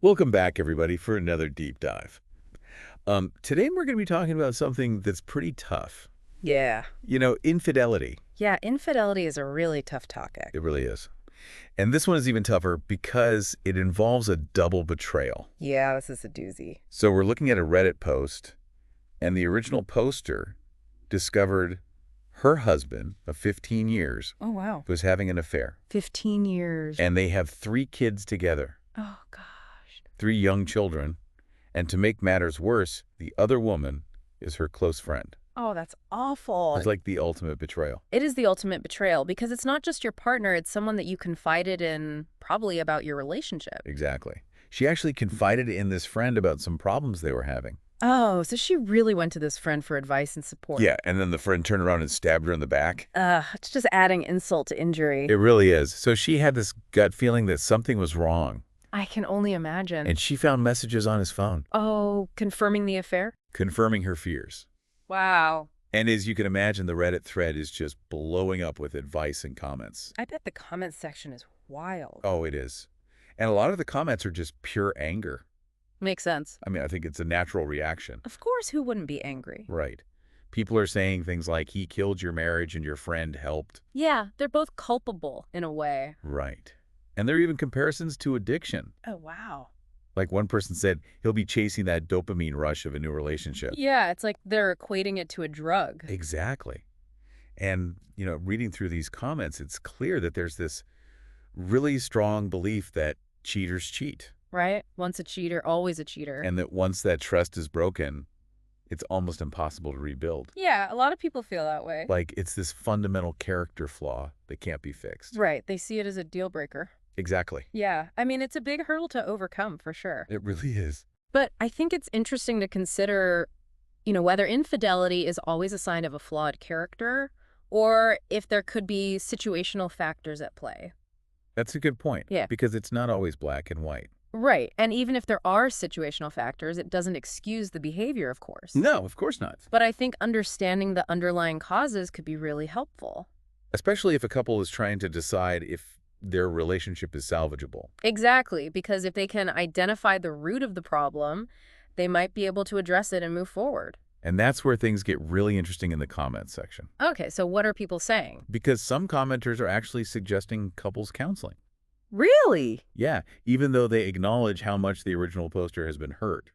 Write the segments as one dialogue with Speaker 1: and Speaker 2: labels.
Speaker 1: Welcome back, everybody, for another deep dive. Today we're going to be talking about something that's pretty tough.
Speaker 2: Yeah.
Speaker 1: Infidelity.
Speaker 2: Yeah, infidelity is a really tough topic.
Speaker 1: It really is. And this one is even tougher because it involves a double betrayal.
Speaker 2: Yeah, this is a doozy.
Speaker 1: So we're looking at a Reddit post, and the original poster discovered her husband of 15 years
Speaker 2: Oh, wow.
Speaker 1: was having an affair.
Speaker 2: 15 years.
Speaker 1: And they have 3 kids together,
Speaker 2: Oh, gosh.
Speaker 1: 3 young children. And to make matters worse, the other woman is her close friend.
Speaker 2: Oh, that's awful.
Speaker 1: It's like the ultimate betrayal.
Speaker 2: It is the ultimate betrayal because it's not just your partner, it's someone that you confided in probably about your relationship.
Speaker 1: Exactly. She actually confided in this friend about some problems they were having.
Speaker 2: Oh, so she really went to this friend for advice and support.
Speaker 1: Yeah, and then the friend turned around and stabbed her in the back.
Speaker 2: It's just adding insult to injury.
Speaker 1: It really is. So she had this gut feeling that something was wrong.
Speaker 2: I can only imagine.
Speaker 1: And she found messages on his phone
Speaker 2: Oh, confirming the affair?
Speaker 1: confirming her fears.
Speaker 2: Wow.
Speaker 1: And as you can imagine, the Reddit thread is just blowing up with advice and comments.
Speaker 2: I bet the comments section is wild.
Speaker 1: Oh, it is. And a lot of the comments are just pure anger.
Speaker 2: Makes sense.
Speaker 1: I mean, I think it's a natural reaction.
Speaker 2: Of course, who wouldn't be angry?
Speaker 1: Right. People are saying things like, he killed your marriage and your friend helped.
Speaker 2: Yeah, they're both culpable in a way.
Speaker 1: Right. And there are even comparisons to addiction.
Speaker 2: Oh, wow.
Speaker 1: Like one person said, he'll be chasing that dopamine rush of a new relationship.
Speaker 2: Yeah, it's like they're equating it to a drug.
Speaker 1: Exactly. And, reading through these comments, it's clear that there's this really strong belief that cheaters cheat.
Speaker 2: Right? Once a cheater, always a cheater.
Speaker 1: And that once that trust is broken, it's almost impossible to rebuild.
Speaker 2: Yeah, a lot of people feel that way.
Speaker 1: Like it's this fundamental character flaw that can't be fixed.
Speaker 2: Right, they see it as a deal breaker.
Speaker 1: Exactly.
Speaker 2: Yeah, I mean, it's a big hurdle to overcome for sure.
Speaker 1: It really is.
Speaker 2: But I think it's interesting to consider, whether infidelity is always a sign of a flawed character or if there could be situational factors at play.
Speaker 1: That's a good point.
Speaker 2: Yeah.
Speaker 1: Because it's not always black and white.
Speaker 2: Right, and even if there are situational factors, it doesn't excuse the behavior, of course.
Speaker 1: No, of course not.
Speaker 2: But I think understanding the underlying causes could be really helpful.
Speaker 1: Especially if a couple is trying to decide if their relationship is salvageable.
Speaker 2: Exactly, because if they can identify the root of the problem, they might be able to address it and move forward.
Speaker 1: And that's where things get really interesting in the comments section.
Speaker 2: Okay, so what are people saying?
Speaker 1: Because some commenters are actually suggesting couples counseling.
Speaker 2: Really?
Speaker 1: Yeah, even though they acknowledge how much the original poster has been hurt.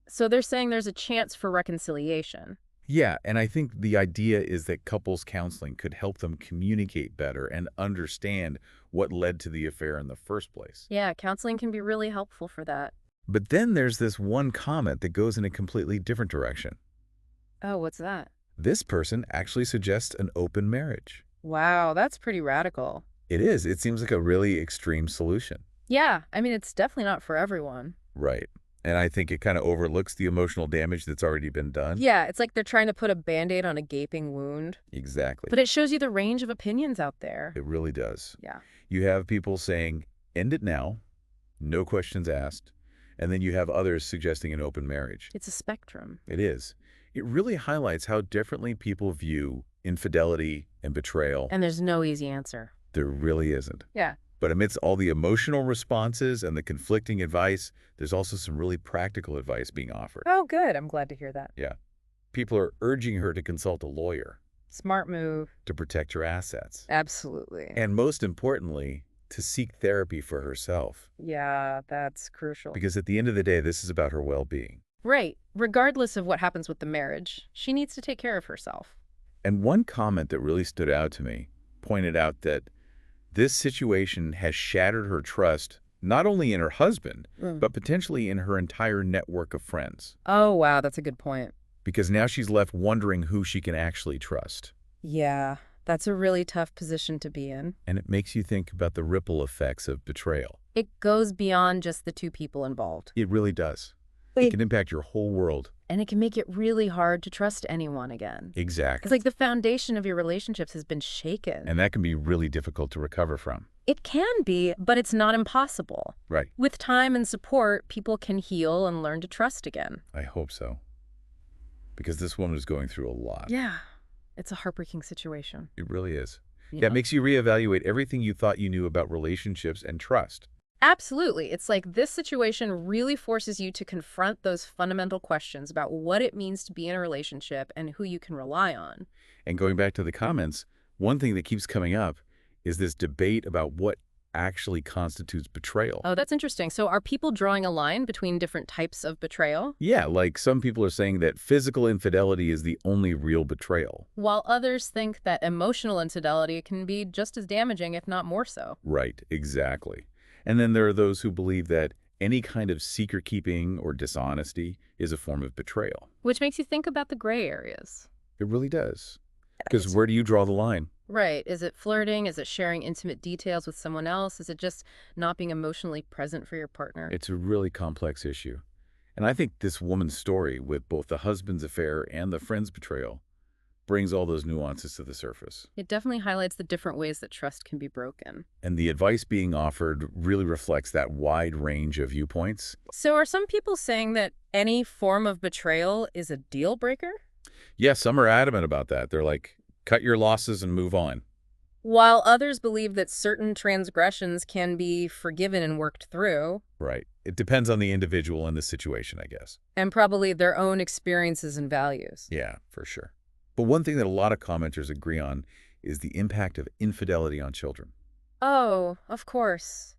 Speaker 2: So they're saying there's a chance for reconciliation.
Speaker 1: Yeah, and I think the idea is that couples counseling could help them communicate better and understand what led to the affair in the first place.
Speaker 2: Yeah, counseling can be really helpful for that.
Speaker 1: But then there's this one comment that goes in a completely different direction.
Speaker 2: Oh, what's that?
Speaker 1: This person actually suggests an open marriage.
Speaker 2: Wow, that's pretty radical.
Speaker 1: It is. It seems like a really extreme solution.
Speaker 2: Yeah, I mean, it's definitely not for everyone.
Speaker 1: Right. And I think it kind of overlooks the emotional damage that's already been done.
Speaker 2: Yeah, it's like they're trying to put a Band-Aid on a gaping wound.
Speaker 1: Exactly.
Speaker 2: But it shows you the range of opinions out there.
Speaker 1: It really does.
Speaker 2: Yeah.
Speaker 1: You have people saying, end it now, no questions asked. And then you have others suggesting an open marriage.
Speaker 2: It's a spectrum.
Speaker 1: It is. It really highlights how differently people view infidelity and betrayal.
Speaker 2: And there's no easy answer.
Speaker 1: There really isn't.
Speaker 2: Yeah.
Speaker 1: But amidst all the emotional responses and the conflicting advice, there's also some really practical advice being offered.
Speaker 2: Oh, good. I'm glad to hear that.
Speaker 1: Yeah. People are urging her to consult a lawyer
Speaker 2: Smart move.
Speaker 1: to protect her assets.
Speaker 2: Absolutely.
Speaker 1: And most importantly, to seek therapy for herself.
Speaker 2: Yeah, that's crucial.
Speaker 1: Because at the end of the day, this is about her well-being.
Speaker 2: Right. Regardless of what happens with the marriage, she needs to take care of herself.
Speaker 1: And one comment that really stood out to me pointed out that this situation has shattered her trust not only in her husband, but potentially in her entire network of friends.
Speaker 2: Oh, wow. That's a good point.
Speaker 1: Because now she's left wondering who she can actually trust.
Speaker 2: Yeah, that's a really tough position to be in.
Speaker 1: And it makes you think about the ripple effects of betrayal.
Speaker 2: It goes beyond just the two people involved.
Speaker 1: It really does. It can impact your whole world.
Speaker 2: And it can make it really hard to trust anyone again.
Speaker 1: Exactly.
Speaker 2: It's like the foundation of your relationships has been shaken.
Speaker 1: And that can be really difficult to recover from.
Speaker 2: It can be, but it's not impossible.
Speaker 1: Right.
Speaker 2: With time and support, people can heal and learn to trust again.
Speaker 1: I hope so. Because this woman is going through a lot.
Speaker 2: Yeah, it's a heartbreaking situation.
Speaker 1: It really is.
Speaker 2: You
Speaker 1: Yeah, it
Speaker 2: know?
Speaker 1: makes you reevaluate everything you thought you knew about relationships and trust.
Speaker 2: Absolutely. It's like this situation really forces you to confront those fundamental questions about what it means to be in a relationship and who you can rely on.
Speaker 1: And going back to the comments, one thing that keeps coming up is this debate about what actually constitutes betrayal.
Speaker 2: Oh, that's interesting. So are people drawing a line between different types of betrayal?
Speaker 1: Yeah, like some people are saying that physical infidelity is the only real betrayal.
Speaker 2: While others think that emotional infidelity can be just as damaging, if not more so.
Speaker 1: Right, exactly. And then there are those who believe that any kind of secret-keeping or dishonesty is a form of betrayal.
Speaker 2: Which makes you think about the gray areas.
Speaker 1: It really does. Because where do you draw the line?
Speaker 2: Right. Is it flirting? Is it sharing intimate details with someone else? Is it just not being emotionally present for your partner?
Speaker 1: It's a really complex issue. And I think this woman's story with both the husband's affair and the friend's betrayal brings all those nuances to the surface.
Speaker 2: It definitely highlights the different ways that trust can be broken.
Speaker 1: And the advice being offered really reflects that wide range of viewpoints.
Speaker 2: So are some people saying that any form of betrayal is a deal breaker?
Speaker 1: Yes, some are adamant about that. They're like, cut your losses and move on.
Speaker 2: While others believe that certain transgressions can be forgiven and worked through.
Speaker 1: Right. It depends on the individual and the situation, I guess.
Speaker 2: And probably their own experiences and values.
Speaker 1: Yeah, for sure. But one thing that a lot of commenters agree on is the impact of infidelity on children.
Speaker 2: Oh, of course.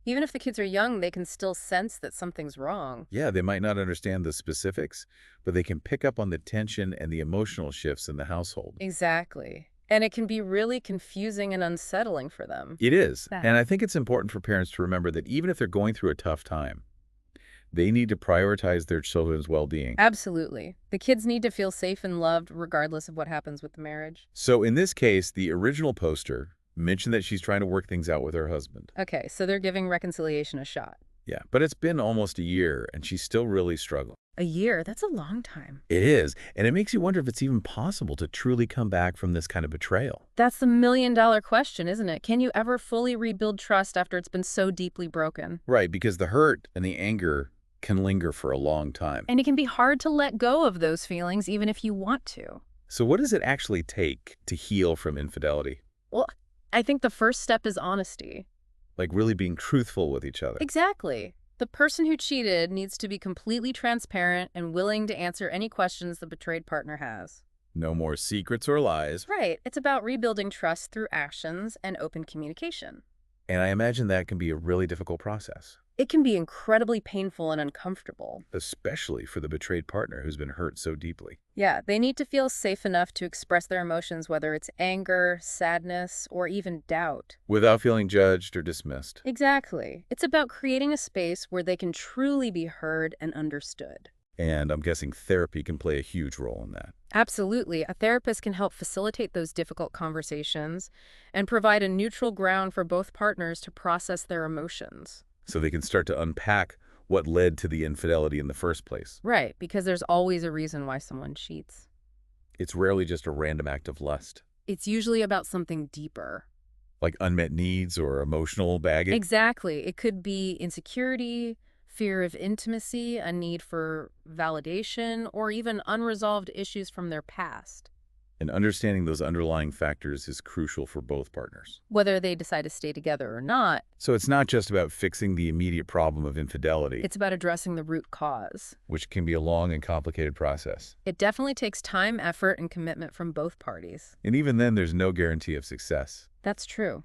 Speaker 2: Even if the kids are young, they can still sense that something's wrong.
Speaker 1: Yeah, they might not understand the specifics, but they can pick up on the tension and the emotional shifts in the household.
Speaker 2: Exactly. And it can be really confusing and unsettling for them.
Speaker 1: It is.
Speaker 2: That-
Speaker 1: And I think it's important for parents to remember that even if they're going through a tough time, they need to prioritize their children's well-being.
Speaker 2: Absolutely. The kids need to feel safe and loved regardless of what happens with the marriage.
Speaker 1: So in this case, the original poster mentioned that she's trying to work things out with her husband.
Speaker 2: Okay, so they're giving reconciliation a shot.
Speaker 1: Yeah, but it's been almost a year, and she's still really struggling.
Speaker 2: A year? That's a long time.
Speaker 1: It is, and it makes you wonder if it's even possible to truly come back from this kind of betrayal.
Speaker 2: That's the million-dollar question, isn't it? Can you ever fully rebuild trust after it's been so deeply broken?
Speaker 1: Right, because the hurt and the anger can linger for a long time.
Speaker 2: And it can be hard to let go of those feelings even if you want to.
Speaker 1: So what does it actually take to heal from infidelity?
Speaker 2: Well, I think the first step is honesty.
Speaker 1: Like really being truthful with each other.
Speaker 2: Exactly. The person who cheated needs to be completely transparent and willing to answer any questions the betrayed partner has.
Speaker 1: No more secrets or lies.
Speaker 2: Right. It's about rebuilding trust through actions and open communication.
Speaker 1: And I imagine that can be a really difficult process,
Speaker 2: It can be incredibly painful and uncomfortable.
Speaker 1: especially for the betrayed partner who's been hurt so deeply.
Speaker 2: Yeah, they need to feel safe enough to express their emotions, whether it's anger, sadness, or even doubt.
Speaker 1: Without feeling judged or dismissed.
Speaker 2: Exactly. It's about creating a space where they can truly be heard and understood.
Speaker 1: And I'm guessing therapy can play a huge role in that.
Speaker 2: Absolutely. A therapist can help facilitate those difficult conversations and provide a neutral ground for both partners to process their emotions.
Speaker 1: So they can start to unpack what led to the infidelity in the first place.
Speaker 2: Right, because there's always a reason why someone cheats.
Speaker 1: It's rarely just a random act of lust,
Speaker 2: It's usually about something deeper.
Speaker 1: like unmet needs or emotional baggage.
Speaker 2: Exactly. It could be insecurity, fear of intimacy, a need for validation, or even unresolved issues from their past.
Speaker 1: And understanding those underlying factors is crucial for both partners.
Speaker 2: Whether they decide to stay together or not,
Speaker 1: So it's not just about fixing the immediate problem of infidelity,
Speaker 2: it's about addressing the root cause.
Speaker 1: which can be a long and complicated process.
Speaker 2: It definitely takes time, effort, and commitment from both parties.
Speaker 1: And even then, there's no guarantee of success.
Speaker 2: That's true.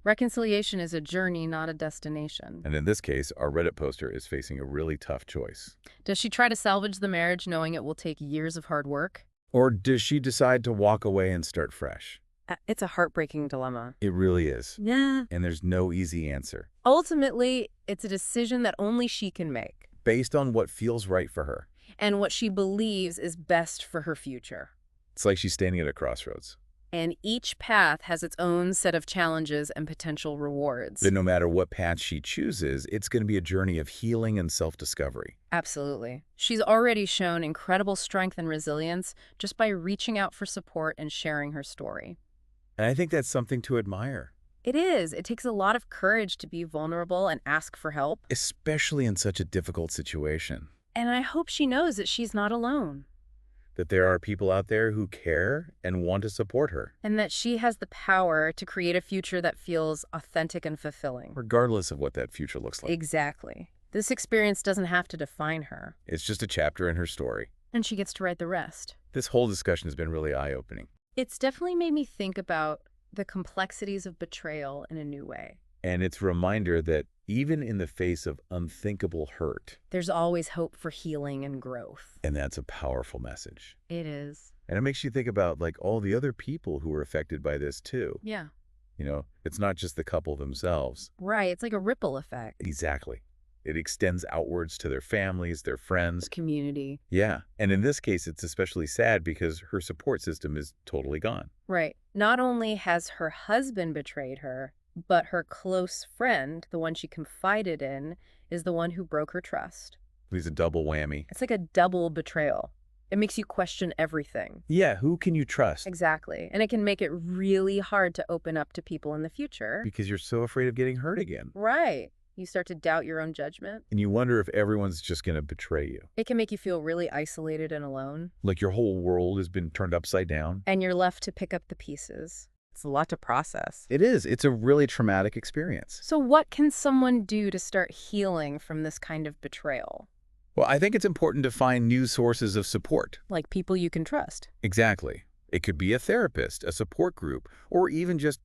Speaker 2: Reconciliation is a journey, not a destination.
Speaker 1: And in this case, our Reddit poster is facing a really tough choice.
Speaker 2: Does she try to salvage the marriage knowing it will take years of hard work?
Speaker 1: Or does she decide to walk away and start fresh?
Speaker 2: It's a heartbreaking dilemma.
Speaker 1: It really is.
Speaker 2: Yeah.
Speaker 1: And there's no easy answer.
Speaker 2: Ultimately, it's a decision that only she can make,
Speaker 1: Based on what feels right for her.
Speaker 2: and what she believes is best for her future.
Speaker 1: It's like she's standing at a crossroads.
Speaker 2: And each path has its own set of challenges and potential rewards.
Speaker 1: That no matter what path she chooses, it's going to be a journey of healing and self-discovery.
Speaker 2: Absolutely. She's already shown incredible strength and resilience just by reaching out for support and sharing her story.
Speaker 1: And I think that's something to admire.
Speaker 2: It is. It takes a lot of courage to be vulnerable and ask for help.
Speaker 1: Especially in such a difficult situation.
Speaker 2: And I hope she knows that she's not alone.
Speaker 1: that there are people out there who care and want to support her,
Speaker 2: And that she has the power to create a future that feels authentic and fulfilling.
Speaker 1: regardless of what that future looks like.
Speaker 2: Exactly. This experience doesn't have to define her.
Speaker 1: It's just a chapter in her story.
Speaker 2: And she gets to write the rest.
Speaker 1: This whole discussion has been really eye-opening.
Speaker 2: It's definitely made me think about the complexities of betrayal in a new way.
Speaker 1: And it's a reminder that even in the face of unthinkable hurt,
Speaker 2: There's always hope for healing and growth.
Speaker 1: and that's a powerful message.
Speaker 2: It is.
Speaker 1: And it makes you think about like all the other people who were affected by this too.
Speaker 2: Yeah.
Speaker 1: You know, it's not just the couple themselves.
Speaker 2: Right. It's like a ripple effect.
Speaker 1: Exactly. It extends outwards to their families, their friends.
Speaker 2: Community.
Speaker 1: Yeah. And in this case, it's especially sad because her support system is totally gone.
Speaker 2: Right. Not only has her husband betrayed her, but her close friend, the one she confided in, is the one who broke her trust.
Speaker 1: It's a double whammy.
Speaker 2: It's like a double betrayal. It makes you question everything.
Speaker 1: Yeah, who can you trust?
Speaker 2: Exactly. And it can make it really hard to open up to people in the future.
Speaker 1: Because you're so afraid of getting hurt again.
Speaker 2: Right. You start to doubt your own judgment.
Speaker 1: And you wonder if everyone's just going to betray you.
Speaker 2: It can make you feel really isolated and alone.
Speaker 1: Like your whole world has been turned upside down.
Speaker 2: And you're left to pick up the pieces. It's a lot to process.
Speaker 1: It is. It's a really traumatic experience.
Speaker 2: So what can someone do to start healing from this kind of betrayal?
Speaker 1: Well, I think it's important to find new sources of support.
Speaker 2: Like people you can trust.
Speaker 1: Exactly. It could be a therapist, a support group, or even just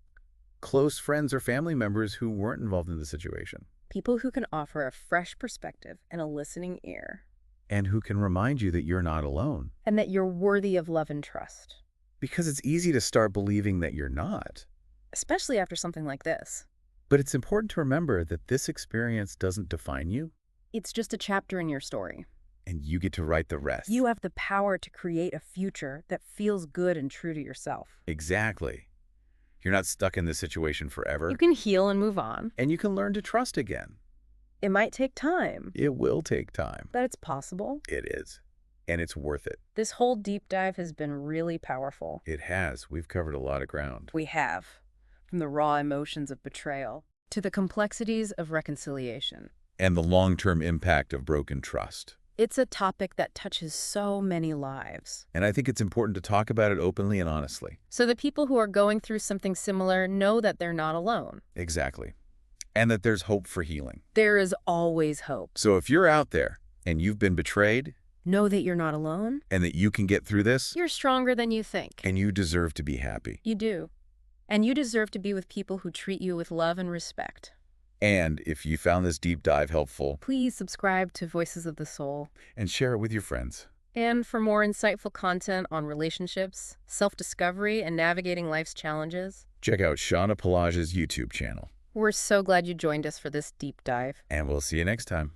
Speaker 1: close friends or family members who weren't involved in the situation.
Speaker 2: People who can offer a fresh perspective and a listening ear.
Speaker 1: And who can remind you that you're not alone.
Speaker 2: And that you're worthy of love and trust.
Speaker 1: Because it's easy to start believing that you're not.
Speaker 2: Especially after something like this.
Speaker 1: But it's important to remember that this experience doesn't define you.
Speaker 2: It's just a chapter in your story.
Speaker 1: And you get to write the rest.
Speaker 2: You have the power to create a future that feels good and true to yourself.
Speaker 1: Exactly. You're not stuck in this situation forever.
Speaker 2: You can heal and move on.
Speaker 1: And you can learn to trust again.
Speaker 2: It might take time.
Speaker 1: It will take time.
Speaker 2: But it's possible.
Speaker 1: It is. And it's worth it.
Speaker 2: This whole deep dive has been really powerful.
Speaker 1: It has. We've covered a lot of ground.
Speaker 2: We have. From the raw emotions of betrayal to the complexities of reconciliation.
Speaker 1: And the long-term impact of broken trust.
Speaker 2: It's a topic that touches so many lives.
Speaker 1: And I think it's important to talk about it openly and honestly.
Speaker 2: So the people who are going through something similar know that they're not alone.
Speaker 1: Exactly. And that there's hope for healing.
Speaker 2: There is always hope.
Speaker 1: So if you're out there and you've been betrayed,
Speaker 2: know that you're not alone.
Speaker 1: and that you can get through this,
Speaker 2: You're stronger than you think.
Speaker 1: and you deserve to be happy.
Speaker 2: You do. And you deserve to be with people who treat you with love and respect.
Speaker 1: And if you found this deep dive helpful,
Speaker 2: Please subscribe to Voices of the Soul.
Speaker 1: and share it with your friends.
Speaker 2: And for more insightful content on relationships, self-discovery, and navigating life's challenges,
Speaker 1: Check out Shauna Pelage's YouTube channel.
Speaker 2: we're so glad you joined us for this deep dive.
Speaker 1: And we'll see you next time.